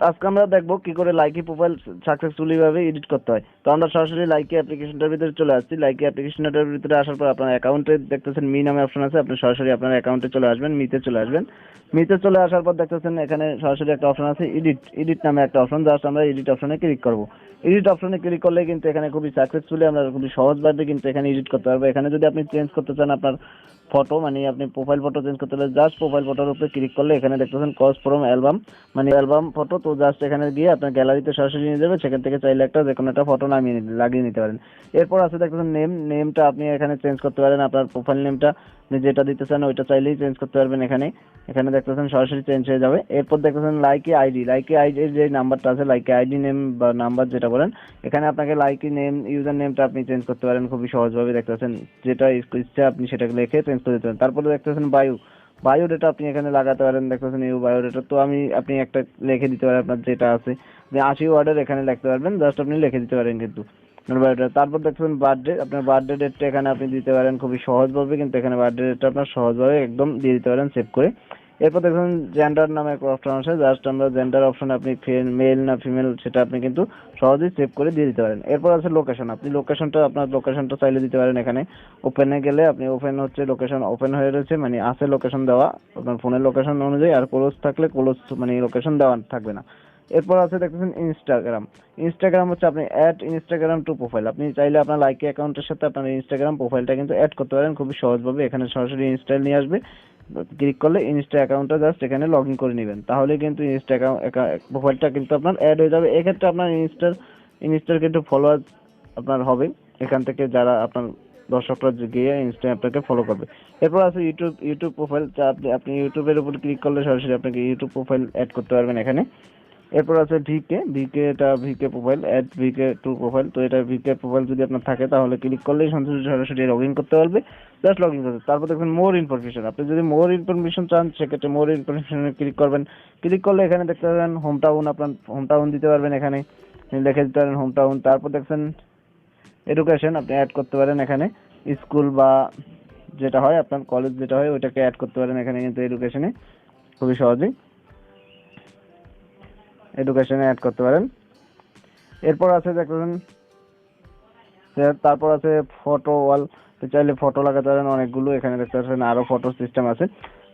আজকে আমরা দেখবো কি করে লাইকি প্রোফাইল সাকসেসফুলি ভাবে এডিট করতে হয়। তো আমরা সরাসরি লাইকি অ্যাপ্লিকেশনটার ভিতরে চলে আসছি। লাইকি অ্যাপ্লিকেশনটার ভিতরে আসার পর আপনার অ্যাকাউন্টে দেখতেছেন মি নামে অপশন আছে, আপনি সরাসরি আপনার অ্যাকাউন্টে চলে আসবেন, মিতে চলে আসবেন। মিতে চলে আসার পর দেখতেছেন এখানে সরাসরি একটা অপশন আছে এডিট, এডিট নামে একটা অপশন, জাস্ট আমরা এডিট অপশনে ক্লিক করব। এডিট অপশনে ক্লিক করলে কিন্তু এখানে খুবই সাকসেসফুলি আমরা খুবই সহজভাবে কিন্তু এখানে এডিট করতে পারবো। এখানে যদি আপনি চেঞ্জ করতে চান আপনার ফটো, মানে আপনি প্রোফাইল ফটো চেঞ্জ করতে হলে জাস্ট প্রোফাইল ফটোর উপরে ক্লিক করলে এখানে দেখতেছেন কজ ফ্রম অ্যালবাম, মানে অ্যালবাম ফটো। তো জাস্ট এখানে গিয়ে আপনার গ্যালারিতে সরাসরি নিয়ে যাবে, সেখান থেকে চাইলে একটা যে কোনো একটা ফটো নামিয়ে লাগিয়ে নিতে পারেন। এরপর আছে দেখতেছেন নেম, নেমটা আপনি এখানে চেঞ্জ করতে পারেন, আপনার প্রোফাইল নেমটা আপনি যেটা দিতে চান ওইটা চাইলেই চেঞ্জ করতে পারবেন। এখানে এখানে দেখতেছেন সরাসরি চেঞ্জ হয়ে যাবে। এরপর দেখতেছেন লাইকি আইডি, লাইকি আইডির যে নাম্বারটা আছে, লাইকি আইডি নেম বা নাম্বার যেটা বলেন, এখানে আপনাকে লাইকি নেম ইউজার নেমটা আপনি চেঞ্জ করতে পারেন খুবই সহজভাবে। দেখতেছেন যেটা ইচ্ছা আপনি সেটা লিখে চেঞ্জ করে দিতে পারেন। তারপরে দেখতেছেন বায়ো, বায়োডেটা আপনি এখানে লাগাতে পারেন। দেখতেছেন ইউ বায়োডেটা, তো আপনি একটা লিখে দিতে পারেন আপনার যেটা আছে, আপনি 80 ওয়ার্ডের এখানে লিখতে পারবেন, জাস্ট আপনি লিখে দিতে পারেন কিন্তু বায়োডেটা। তারপর দেখতেছেন বার্থডে, আপনার বার্থডে ডেটটা এখানে আপনি দিতে পারেন খুবই সহজভাবে, কিন্তু এখানে বার্থডে ডেটটা আপনার সহজভাবে একদম দিয়ে দিতে পারেন সেভ করে। এরপর দেখুন জেন্ডার নামে একটা অপশন আছে, জাস্ট আমরা জেন্ডার অপশনে আপনি মেল না ফিমেল সেটা আপনি কিন্তু সহজেই সেভ করে দিয়ে দিতে পারেন। এরপর আছে লোকেশন, আপনি লোকেশনটা আপনার লোকেশনটা চাইলে দিতে পারেন। এখানে ওপেনে গেলে আপনি ওপেন হচ্ছে লোকেশন ওপেন হয়ে রয়েছে, মানে আছে লোকেশন দেওয়া আপনার ফোনের লোকেশন অনুযায়ী, আর ক্লোজ থাকলে ক্লোজ মানে লোকেশন দেওয়া থাকবে না। এরপর আছে দেখতেছেন ইনস্টাগ্রাম, ইনস্টাগ্রাম হচ্ছে আপনি অ্যাড ইনস্টাগ্রাম টু প্রোফাইল, আপনি চাইলে আপনার লাইকি অ্যাকাউন্টের সাথে আপনার ইনস্টাগ্রাম প্রোফাইলটা কিন্তু অ্যাড করতে পারেন খুবই সহজভাবে। এখানে সরাসরি ইনস্টাইল নিয়ে আসবে, ক্লিক করলে ইনস্টা অ্যাকাউন্টটা জাস্ট এখানে লগ ইন করে নেবেন, তাহলে কিন্তু ইনস্টা প্রোফাইলটা কিন্তু আপনার অ্যাড হয়ে যাবে। এক্ষেত্রে আপনার ইনস্টার কিন্তু ফলোয়ার আপনার হবে এখান থেকে, যারা আপনার দর্শকরা গিয়ে ইনস্টা আপনাকে ফলো করবে। এরপর আছে ইউটিউব, ইউটিউব প্রোফাইল, আপনি আপনি ইউটিউবের উপর ক্লিক করলে সরাসরি আপনাকে ইউটিউব প্রোফাইল অ্যাড করতে পারবেন এখানে। এরপর আছে ভিকে, এটা VK profile, add VK to profile. তো এটা ভিকে প্রোফাইল যদি আপনার থাকে তাহলে ক্লিক করলেই সরাসরি লগ ইন করতে পারবে, জাস্ট লগ ইন করতে। তারপর দেখবেন মোর ইনফরমেশন, আপনি যদি মোর ইনফরমেশন চান সেক্ষেত্রে মোর ইনফরমেশনে ক্লিক করবেন। ক্লিক করলে এখানে দেখতে পাবেন হোম টাউন, আপনার হোম টাউন দিতে পারবেন, এখানে লিখে দিতে পারেন হোম টাউন। তারপর দেখছেন এডুকেশন, আপনি অ্যাড করতে পারেন এখানে স্কুল বা যেটা হয় আপনার কলেজ যেটা হয় ওইটাকে অ্যাড করতে পারেন এখানে কিন্তু এডুকেশনে খুবই সহজেই এডুকেশনে অ্যাড করতে পারেন। এরপর আছে দেখবেন তারপর আছে ফটো ওয়াল, তো চাইলে ফটো লাগাতে পারেন অনেকগুলো, এখানে দেখতে পাচ্ছেন আরো ফটো সিস্টেম আছে।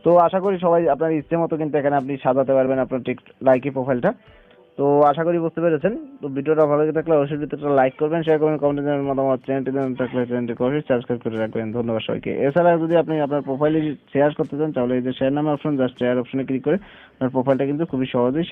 তো আশা করি সবাই আপনার ইচ্ছে মতো কিন্তু এখানে আপনি সাজাতে পারবেন আপনার ঠিক লাইকি প্রোফাইলটা। তো আশা করি বুঝতে পেরেছেন। তো ভিডিওটা ভালো লেগে থাকলে অবশ্যই ভিডিওটা লাইক করবেন, শেয়ার করবেন, কমেন্টে জানাবেন মতামত। চ্যানেলটি জানান থাকলে চ্যানেলটিকে অবশ্যই সাবস্ক্রাইব করে রাখবেন। ধন্যবাদ সবাইকে। এছাড়া যদি আপনি আপনার প্রোফাইলে শেয়ার করতে চান তাহলে এই যে শেয়ার নামে অপশন, জাস্ট শেয়ার অপশনে ক্লিক করে আপনার প্রোফাইলটা কিন্তু খুবই সহজেই